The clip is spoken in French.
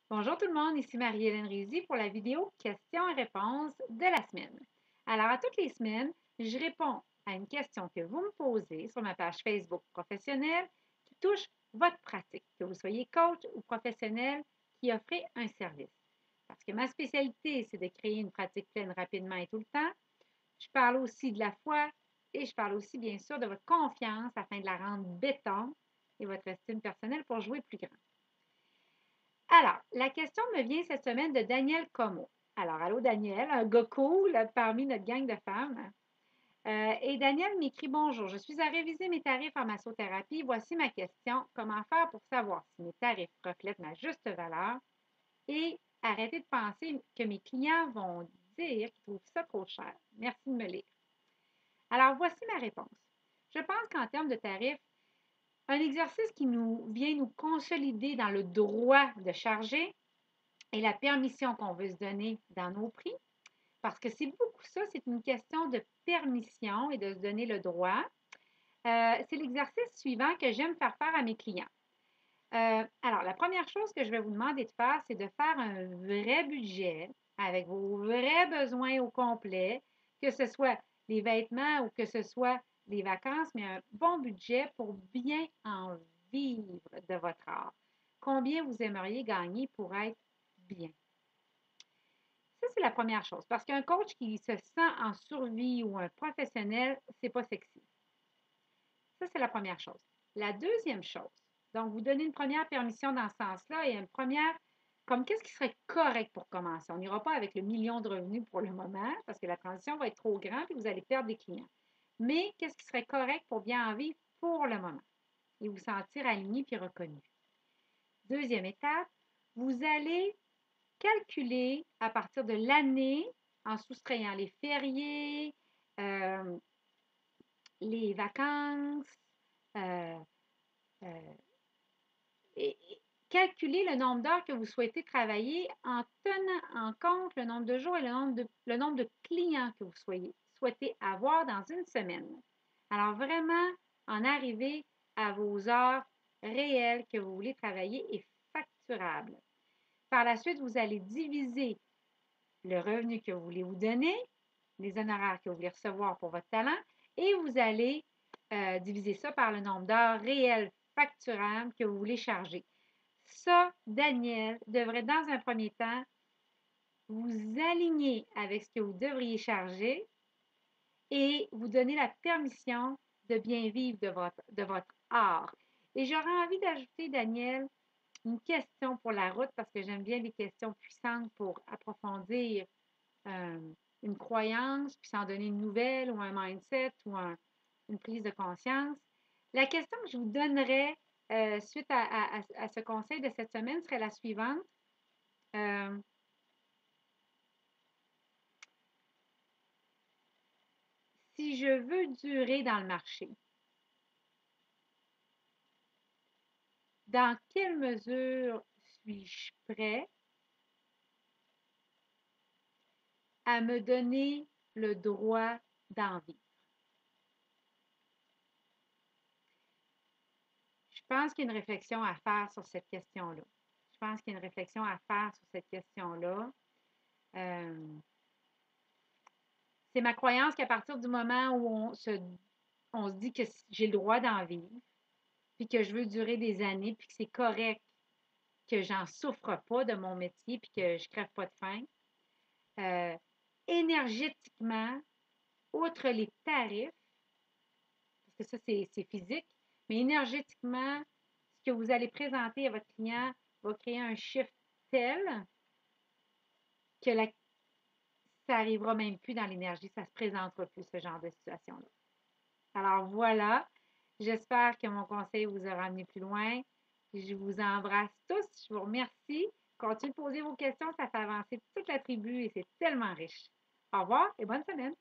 Bonjour tout le monde, ici Marie-Hélène Rézy pour la vidéo questions et réponses de la semaine. Alors, à toutes les semaines, je réponds à une question que vous me posez sur ma page Facebook professionnelle qui touche votre pratique, que vous soyez coach ou professionnel qui offrez un service. Parce que ma spécialité, c'est de créer une pratique pleine rapidement et tout le temps. Je parle aussi de la foi et je parle aussi, bien sûr, de votre confiance afin de la rendre béton et votre estime personnelle pour jouer plus grand. Alors, la question me vient cette semaine de Daniel Como. Alors, allô Daniel, un gars cool parmi notre gang de femmes. Et Daniel m'écrit: Bonjour, je suis à réviser mes tarifs en massothérapie. Voici ma question. Comment faire pour savoir si mes tarifs reflètent ma juste valeur et arrêter de penser que mes clients vont dire qu'ils trouvent ça trop cher? Merci de me lire. Alors, voici ma réponse. Je pense qu'en termes de tarifs, un exercice qui vient nous consolider dans le droit de charger et la permission qu'on veut se donner dans nos prix, parce que c'est beaucoup ça, c'est une question de permission et de se donner le droit. C'est l'exercice suivant que j'aime faire à mes clients. Alors, la première chose que je vais vous demander de faire, c'est de faire un vrai budget avec vos vrais besoins au complet, que ce soit les vêtements ou que ce soit les vacances, mais un bon budget pour bien en vivre de votre art. Combien vous aimeriez gagner pour être bien? Ça, c'est la première chose. Parce qu'un coach qui se sent en survie ou un professionnel, c'est pas sexy. Ça, c'est la première chose. La deuxième chose, donc vous donnez une première permission dans ce sens-là et une première, comme qu'est-ce qui serait correct pour commencer? On n'ira pas avec le million de revenus pour le moment parce que la transition va être trop grande et vous allez perdre des clients. Mais qu'est-ce qui serait correct pour bien en vivre pour le moment et vous sentir aligné puis reconnu? Deuxième étape, vous allez calculer à partir de l'année en soustrayant les fériés, euh, les vacances, euh, euh, et calculer le nombre d'heures que vous souhaitez travailler en tenant en compte le nombre de jours et le nombre de clients que vous souhaitez avoir dans une semaine. Alors vraiment, en arriver à vos heures réelles que vous voulez travailler et facturables. Par la suite, vous allez diviser le revenu que vous voulez vous donner, les honoraires que vous voulez recevoir pour votre talent, et vous allez diviser ça par le nombre d'heures réelles facturables que vous voulez charger. Ça, Daniel, devrait dans un premier temps vous aligner avec ce que vous devriez charger et vous donner la permission de bien vivre de votre art. Et j'aurais envie d'ajouter, Daniel, une question pour la route parce que j'aime bien les questions puissantes pour approfondir une croyance, puis s'en donner une nouvelle ou un mindset ou une prise de conscience. La question que je vous donnerais suite à ce conseil de cette semaine serait la suivante. Euh, si je veux durer dans le marché, dans quelle mesure suis-je prêt à me donner le droit d'en vivre? Je pense qu'il y a une réflexion à faire sur cette question-là. Je pense qu'il y a une réflexion à faire sur cette question-là. C'est ma croyance qu'à partir du moment où on se dit que j'ai le droit d'en vivre, puis que je veux durer des années, puis que c'est correct que j'en souffre pas de mon métier, puis que je crève pas de faim, euh, énergétiquement, outre les tarifs, parce que ça, c'est physique, mais énergétiquement, ce que vous allez présenter à votre client va créer un chiffre tel que ça n'arrivera même plus dans l'énergie, ça ne se présentera plus, ce genre de situation-là. Alors voilà, j'espère que mon conseil vous aura amené plus loin. Je vous embrasse tous, je vous remercie. Continuez de poser vos questions, ça fait avancer toute la tribu et c'est tellement riche. Au revoir et bonne semaine.